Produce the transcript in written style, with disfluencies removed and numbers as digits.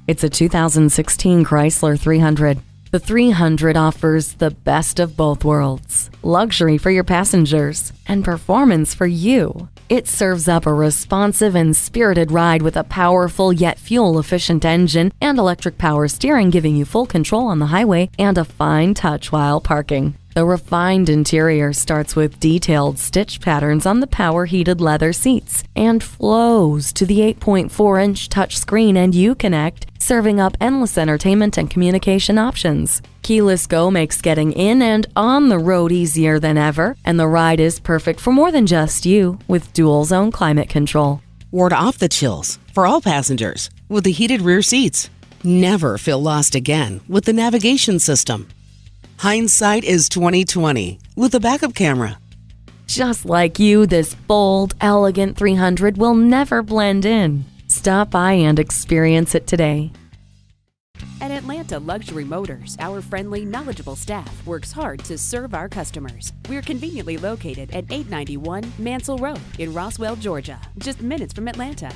It's a 2016 Chrysler 300. The 300 offers the best of both worlds, luxury for your passengers and performance for you. It serves up a responsive and spirited ride with a powerful yet fuel-efficient engine and electric power steering, giving you full control on the highway and a fine touch while parking. The refined interior starts with detailed stitch patterns on the power-heated leather seats and flows to the 8.4-inch touchscreen and Uconnect, serving up endless entertainment and communication options. Keyless Go makes getting in and on the road easier than ever, and the ride is perfect for more than just you with dual-zone climate control. Ward off the chills for all passengers with the heated rear seats. Never feel lost again with the navigation system. Hindsight is 20/20 with a backup camera. Just like you, this bold, elegant 300 will never blend in. Stop by and experience it today. At Atlanta Luxury Motors, our friendly, knowledgeable staff works hard to serve our customers. We're conveniently located at 891 Mansell Road in Roswell, Georgia, just minutes from Atlanta.